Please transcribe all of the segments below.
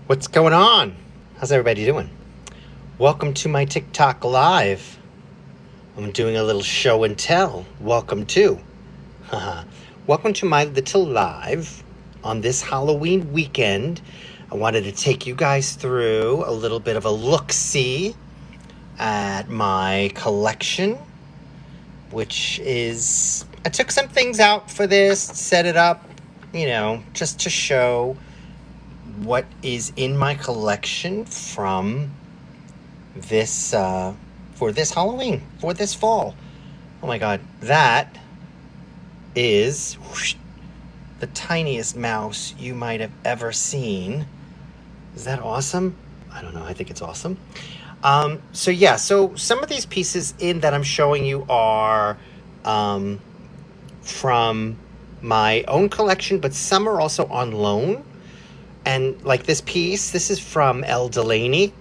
What's going on? How's everybody doing? Welcome to my TikTok live. I'm doing a little show and tell. Welcome to. Welcome to my little live on this Halloween weekend. I wanted to take you guys through a little bit of a look-see at my collection, which is, I took some things out for this, set it up, just to show what is in my collection from this for this Halloween, for this fall. Oh my god, that is the tiniest mouse you might have ever seen. Is that awesome? I don't know, I think it's awesome. So some of these pieces in that I'm showing you are from my own collection, but some are also on loan. And like this piece, this is from Elle Delaney.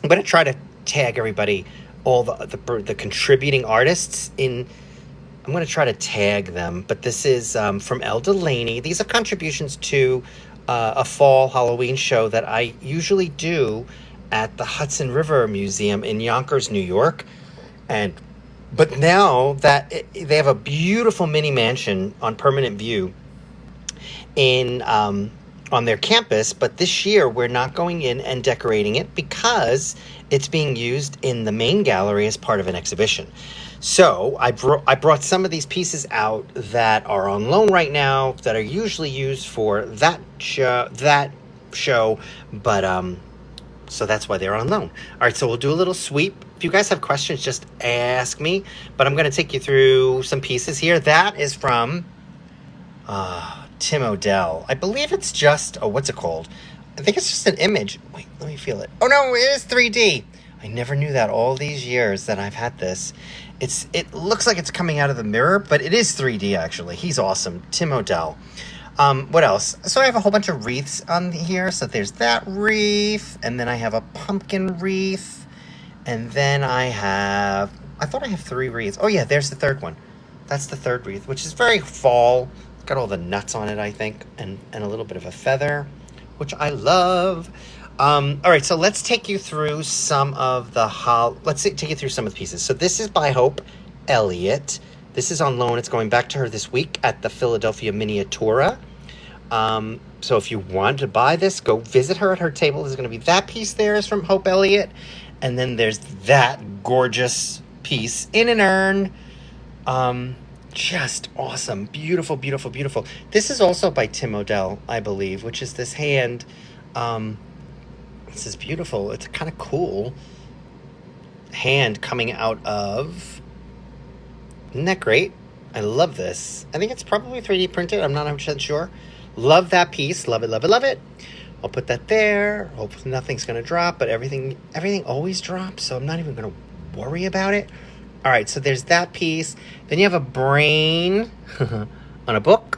I'm going to try to tag everybody, all the contributing artists in. I'm going to try to tag them, but this is from Elle Delaney. These are contributions to a fall Halloween show that I usually do at the Hudson River Museum in Yonkers, New York. But now that they have a beautiful mini mansion on Permanent View in on their campus, but this year we're not going in and decorating it because it's being used in the main gallery as part of an exhibition. So I brought some of these pieces out that are on loan right now that are usually used for that show, but so that's why they're on loan. All right, so we'll do a little sweep. If you guys have questions, just ask me, but I'm going to take you through some pieces here. That is from Tim Odell. I believe it's just, what's it called? I think it's just an image. Wait, let me feel it. Oh no, it is 3D. I never knew that all these years that I've had this. It looks like it's coming out of the mirror, but it is 3D actually. He's awesome. Tim Odell. What else? So I have a whole bunch of wreaths on here. So there's that wreath, and then I have a pumpkin wreath, and then I thought I have 3 wreaths. Oh yeah, there's the third one. That's the third wreath, which is very fall. Got all the nuts on it, I think, and a little bit of a feather, which I love. All right, so let's take you through some of the pieces. So this is by Hope Elliott. This is on loan. It's going back to her this week at the Philadelphia Miniatura. So if you want to buy this, go visit her at her table. There's going to be that piece there is from Hope Elliott, and then there's that gorgeous piece in an urn. Just awesome. Beautiful, beautiful, beautiful. This is also by Tim Odell, I believe, which is this hand. This is beautiful. It's kind of cool hand coming out of. Isn't that great? I love this. I think it's probably 3D printed. I'm not 100% sure. Love that piece. Love it, love it, love it. I'll put that there. Hopefully nothing's going to drop, but everything always drops, so I'm not even going to worry about it. All right, so there's that piece. Then you have a brain on a book.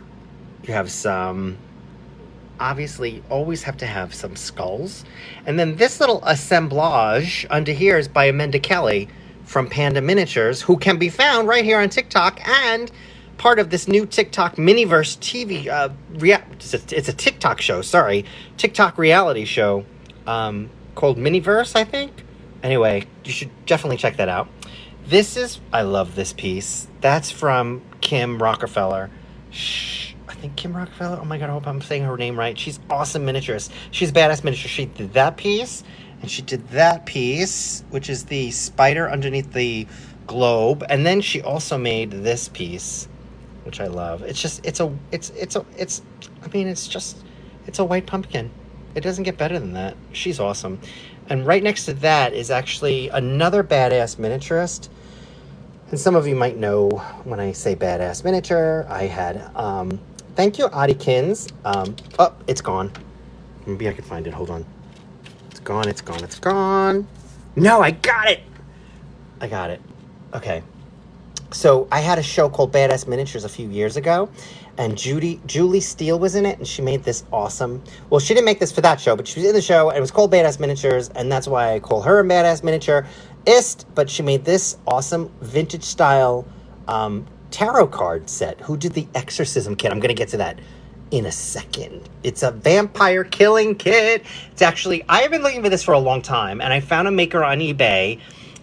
You have some, obviously, always have to have some skulls. And then this little assemblage under here is by Amanda Kelly from Panda Miniatures, who can be found right here on TikTok and part of this new TikTok Miniverse TV. It's a TikTok show, TikTok reality show called Miniverse, I think. Anyway, you should definitely check that out. I love this piece. That's from Kim Rockefeller. I think Kim Rockefeller. Oh my god, I hope I'm saying her name right. She's awesome miniaturist. She's badass miniature. She did that piece, and she did that piece, which is the spider underneath the globe. And then she also made this piece, which I love. It's a white pumpkin. It doesn't get better than that. She's awesome. And right next to that is actually another badass miniaturist. And some of you might know when I say badass miniature, I had, thank you, Audikins. Oh, it's gone. Maybe I can find it. Hold on. It's gone. No, I got it. Okay. So I had a show called Badass Miniatures a few years ago, and Julie Steele was in it, and she made this awesome. Well, she didn't make this for that show, but she was in the show, and it was called Badass Miniatures, and that's why I call her a badass miniaturist. But she made this awesome vintage style tarot card set. Who did the exorcism kit? I'm gonna get to that. in a second. It's a vampire killing kit. It's actually, I have been looking for this for a long time, and I found a maker on eBay,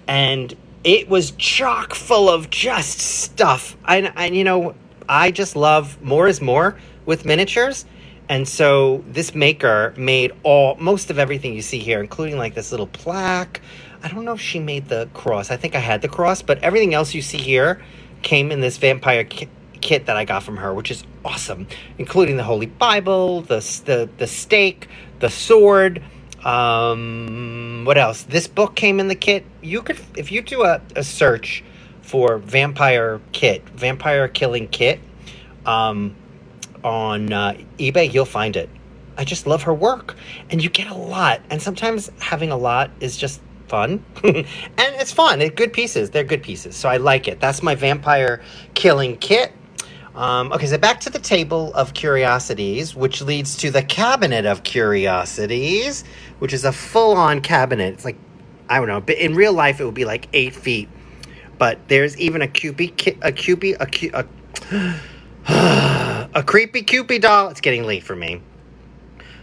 and it was chock full of just stuff. I just love more is more with miniatures. And so this maker made most of everything you see here, including like this little plaque. I don't know if she made the cross. I think I had the cross, but everything else you see here came in this vampire kit that I got from her, which is awesome, including the Holy Bible, the stake, the sword. What else? This book came in the kit. You could, if you do a search for vampire killing kit, on eBay, you'll find it. I just love her work, and you get a lot, and sometimes having a lot is just fun. And it's fun. They're good pieces, so I like it. That's my vampire killing kit. Okay, so back to the table of curiosities, which leads to the cabinet of curiosities, which is a full-on cabinet. It's like, I don't know, but in real life it would be like 8 feet, but there's even a creepy Cupid doll. It's getting late for me.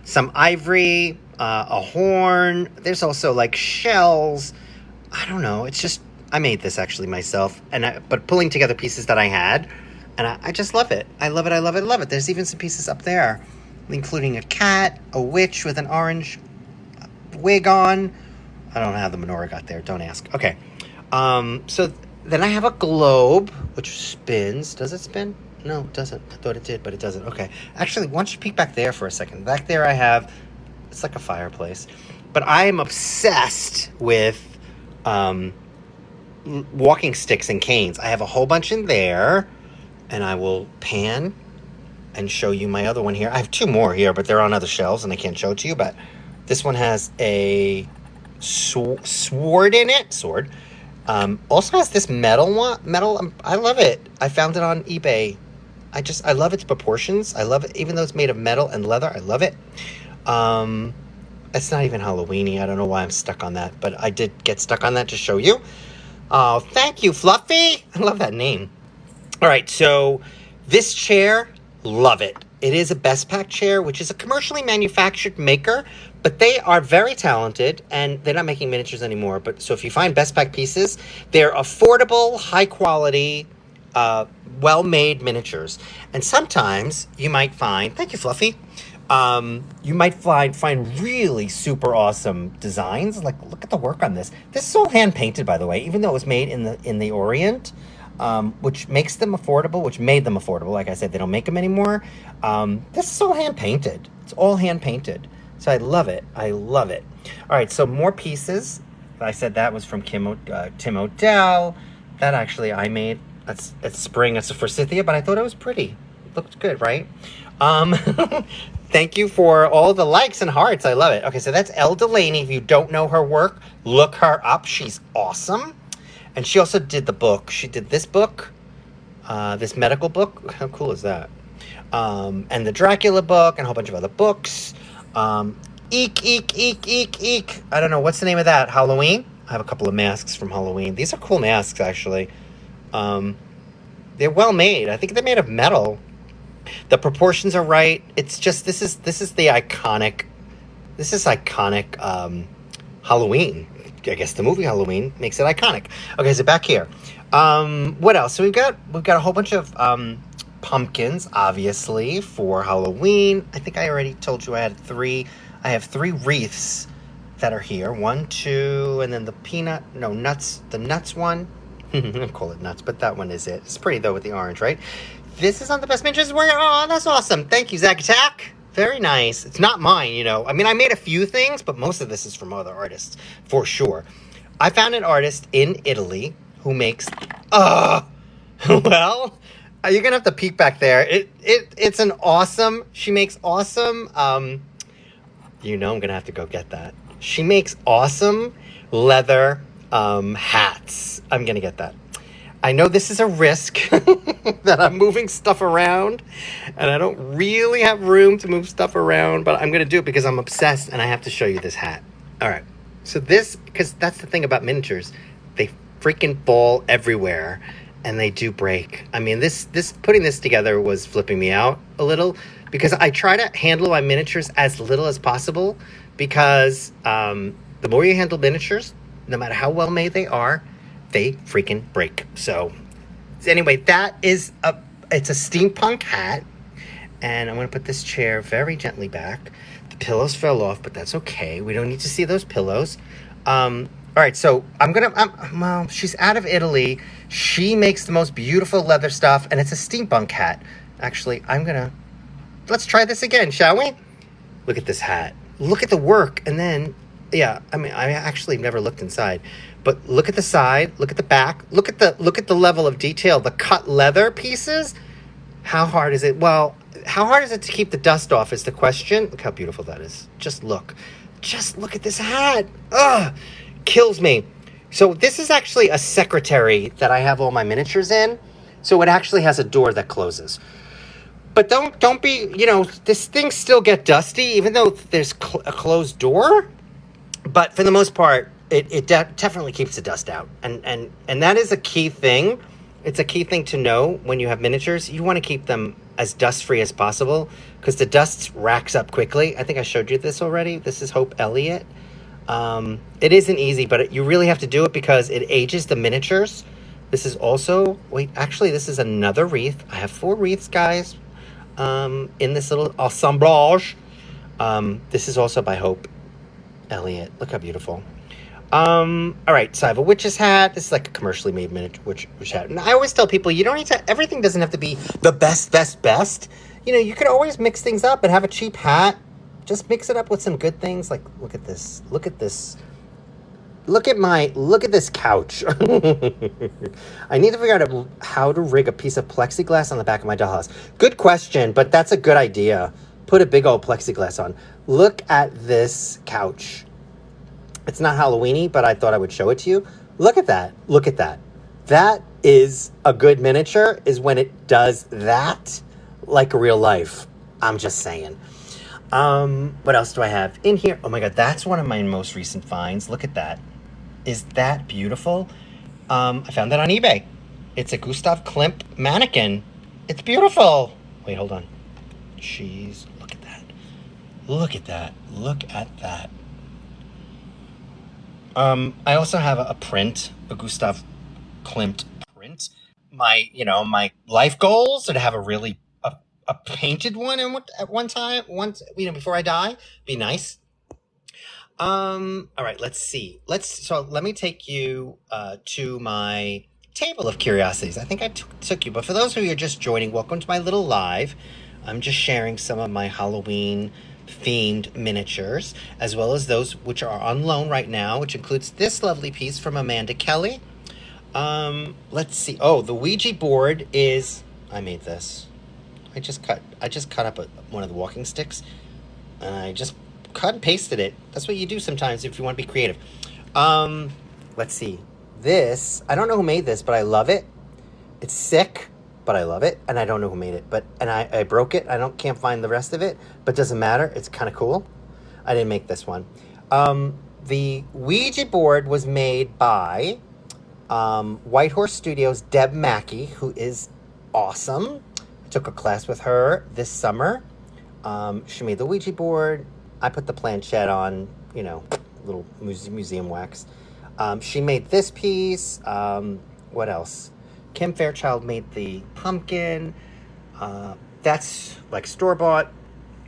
Some ivory, a horn. There's also like shells. I don't know. It's just, I made this actually myself, but pulling together pieces that I had, and I just love it. I love it. There's even some pieces up there, including a cat, a witch with an orange wig on. I don't know how the menorah got there. Don't ask. Okay. So then I have a globe, which spins. Does it spin? No, it doesn't. I thought it did, but it doesn't. Okay. Actually, why don't you peek back there for a second? Back there I have, it's like a fireplace. But I am obsessed with walking sticks and canes. I have a whole bunch in there, and I will pan and show you my other one here. I have 2 more here, but they're on other shelves, and I can't show it to you. But this one has a sword in it. Also has this metal. I love it. I found it on eBay. I love its proportions. I love it, even though it's made of metal and leather. I love it. It's not even Halloween-y. I don't know why I'm stuck on that, but I did get stuck on that to show you. Oh, thank you, Fluffy. I love that name. All right, so this chair, love it. It is a Best Pack chair, which is a commercially manufactured maker, but they are very talented, and they're not making miniatures anymore. But so if you find Best Pack pieces, they're affordable, high quality, well-made miniatures. And sometimes you might find, thank you, Fluffy, you might find really super awesome designs. Like, look at the work on this. This is all hand-painted, by the way, even though it was made in the Orient, which makes them affordable, which made them affordable. Like I said, they don't make them anymore. This is all hand-painted. It's all hand-painted. So I love it. All right, so more pieces. I said that was from Tim Odell. That actually I made. It's spring. It's a forsythia, but I thought it was pretty. It looked good, right? Thank you for all the likes and hearts. I love it. Okay, so that's Elle Delaney. If you don't know her work, look her up. She's awesome. And she also did the book. She did this book, this medical book. How cool is that? And the Dracula book and a whole bunch of other books. Eek. I don't know. What's the name of that? Halloween? I have a couple of masks from Halloween. These are cool masks, actually. They're well made. I think they're made of metal. The proportions are right. It's just, this is the iconic, Halloween. I guess the movie Halloween makes it iconic. Okay, so back here. What else? So we've got a whole bunch of pumpkins, obviously, for Halloween. I think I already told you I have 3 wreaths that are here. 1, 2, and then the nuts one. I don't call it nuts, but that one is it. It's pretty, though, with the orange, right? This is on the Best Miniatures. Oh, that's awesome. Thank you, Zach Attack. Very nice. It's not mine, I mean, I made a few things, but most of this is from other artists, for sure. I found an artist in Italy who makes... well, you're going to have to peek back there. It's an awesome... She makes awesome... I'm going to have to go get that. She makes awesome leather hats. I'm going to get that. I know this is a risk that I'm moving stuff around, and I don't really have room to move stuff around, but I'm going to do it because I'm obsessed, and I have to show you this hat. All right. So this, because that's the thing about miniatures. They freaking fall everywhere, and they do break. I mean, this putting this together was flipping me out a little because I try to handle my miniatures as little as possible because the more you handle miniatures, no matter how well made they are, they freaking break. So anyway, it's a steampunk hat, and I'm going to put this chair very gently back. The pillows fell off, but that's okay. We don't need to see those pillows. All right, so well, she's out of Italy. She makes the most beautiful leather stuff, and it's a steampunk hat. Actually, let's try this again, shall we? Look at this hat. Look at the work, and then, yeah, I mean, I actually never looked inside, but look at the side, look at the back, look at the level of detail, the cut leather pieces. How hard is it? Well, how hard is it to keep the dust off is the question. Look how beautiful that is. Just look at this hat. Ugh. Kills me. So this is actually a secretary that I have all my miniatures in. So it actually has a door that closes. But don't be, this thing still get dusty even though there's a closed door. But for the most part, it definitely keeps the dust out. And that is a key thing. It's a key thing to know when you have miniatures. You want to keep them as dust-free as possible because the dust racks up quickly. I think I showed you this already. This is Hope Elliott. It isn't easy, but you really have to do it because it ages the miniatures. This is also, this is another wreath. I have 4 wreaths, guys, in this little assemblage. This is also by Hope Elliott. Look how beautiful. All right, so I have a witch's hat. This is like a commercially made miniature witch hat. And I always tell people, you don't need to, everything doesn't have to be the best. You could always mix things up and have a cheap hat. Just mix it up with some good things. Like, look at this. Look at this couch. I need to figure out how to rig a piece of plexiglass on the back of my dollhouse. Good question, but that's a good idea. Put a big old plexiglass on. Look at this couch. It's not Halloween-y, but I thought I would show it to you. Look at that. Look at that. That is a good miniature, is when it does that like real life. I'm just saying. What else do I have in here? Oh my God, that's one of my most recent finds. Look at that. Is that beautiful? I found that on eBay. It's a Gustav Klimt mannequin. It's beautiful. Wait, hold on. Jeez, look at that. Look at that. Look at that. I also have a print, a Gustav Klimt print. My life goals are to have a painted one at one time, before I die. Be nice. All right, let's see. Let me take you to my table of curiosities. I think I took you, but for those who are just joining, welcome to my little live. I'm just sharing some of my Halloween themed miniatures, as well as those which are on loan right now, which includes this lovely piece from Amanda Kelly. Let's see. Oh, the Ouija board I made this. I just cut up one of the walking sticks, and I just cut and pasted it. That's what you do sometimes if you want to be creative. Let's see. This, I don't know who made this, but I love it. It's sick, but I love it, and I don't know who made it. And I broke it. Can't find the rest of it, but doesn't matter. It's kind of cool. I didn't make this one. The Ouija board was made by White Horse Studios' Deb Mackey, who is awesome. Took a class with her this summer. She made the Ouija board. I put the planchette on, little museum wax. She made this piece. What else? Kim Fairchild made the pumpkin. That's like store-bought.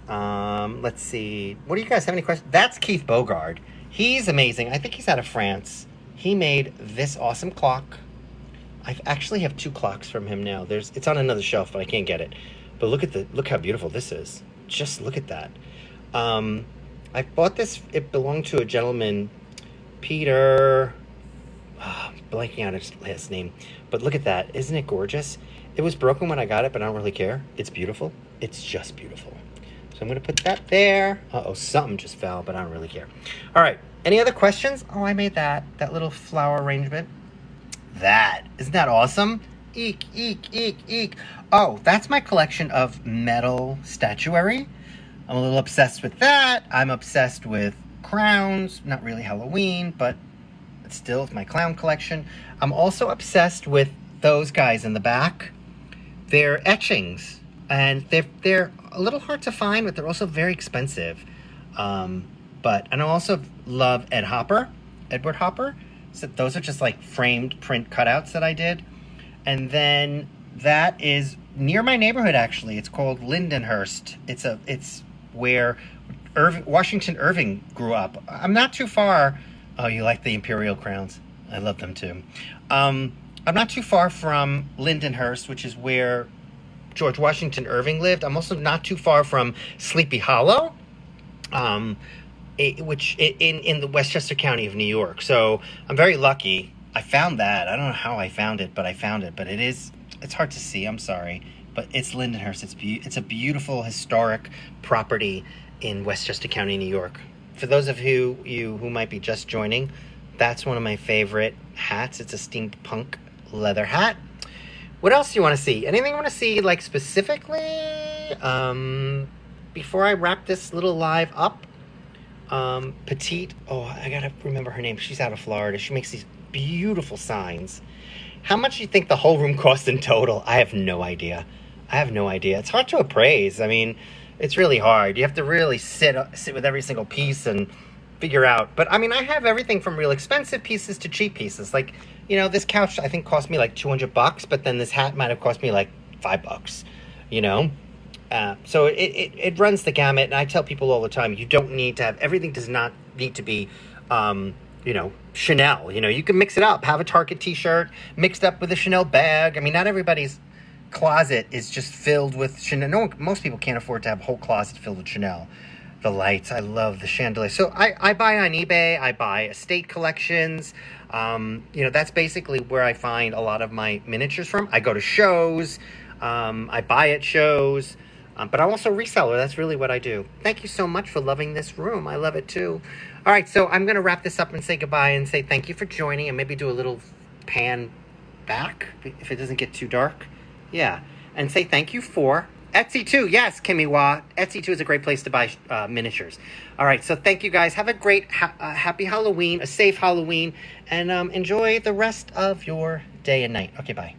Let's see. What do you guys have any questions? That's Keith Bogard. He's amazing. I think he's out of France. He made this awesome clock. I actually have 2 clocks from him now. It's on another shelf, but I can't get it. But look how beautiful this is. Just look at that. I bought this. It belonged to a gentleman, Peter. Blanking out his name. But look at that. Isn't it gorgeous? It was broken when I got it, but I don't really care. It's beautiful. It's just beautiful. So I'm going to put that there. Uh-oh, something just fell, but I don't really care. All right. Any other questions? Oh, I made that little flower arrangement. Isn't that awesome? Eek, eek, eek, eek. Oh, that's my collection of metal statuary. I'm a little obsessed with that. I'm obsessed with crowns. Not really Halloween, but still, it's my clown collection. I'm also obsessed with those guys in the back, they're etchings, and they're a little hard to find, but they're also very expensive. And I also love Edward Hopper. So those are just like framed print cutouts that I did. And then that is near my neighborhood, actually. It's called Lindenhurst. It's where Washington Irving grew up. I'm not too far. Oh, you like the imperial crowns? I love them too. I'm not too far from Lindenhurst, which is where George Washington Irving lived. I'm also not too far from Sleepy Hollow, which in the Westchester County of New York. So I'm very lucky. I found that. I don't know how I found it, but I found it. But it's hard to see. I'm sorry, but it's Lindenhurst. It's a beautiful historic property in Westchester County, New York. For those of you who might be just joining, that's one of my favorite hats. It's a steampunk leather hat. What else do you want to see? Anything you want to see, like, specifically? Before I wrap this little live up, Petite, I gotta remember her name. She's out of Florida. She makes these beautiful signs. How much do you think the whole room cost in total? I have no idea. It's hard to appraise. I mean, it's really hard. You have to really sit with every single piece and figure out. But I mean, I have everything from real expensive pieces to cheap pieces. Like, this couch I think cost me like $200, but then this hat might have cost me like $5. So it runs the gamut, and I tell people all the time, you don't need to have, everything does not need to be, Chanel. You can mix it up, have a Target t-shirt mixed up with a Chanel bag. I mean, not everybody's closet is just filled with Chanel. Most people can't afford to have a whole closet filled with Chanel. The lights, I love the chandelier. So I buy on eBay, I buy estate collections. That's basically where I find a lot of my miniatures from. I go to shows, I buy at shows. But I'm also a reseller. That's really what I do. Thank you so much for loving this room. I love it too. All right, so I'm going to wrap this up and say goodbye and say thank you for joining, and maybe do a little pan back if it doesn't get too dark. Yeah, and say thank you for Etsy too. Yes, Kimiwa. Etsy too is a great place to buy miniatures. All right, so thank you guys. Have a great happy Halloween, a safe Halloween, and enjoy the rest of your day and night. Okay, bye.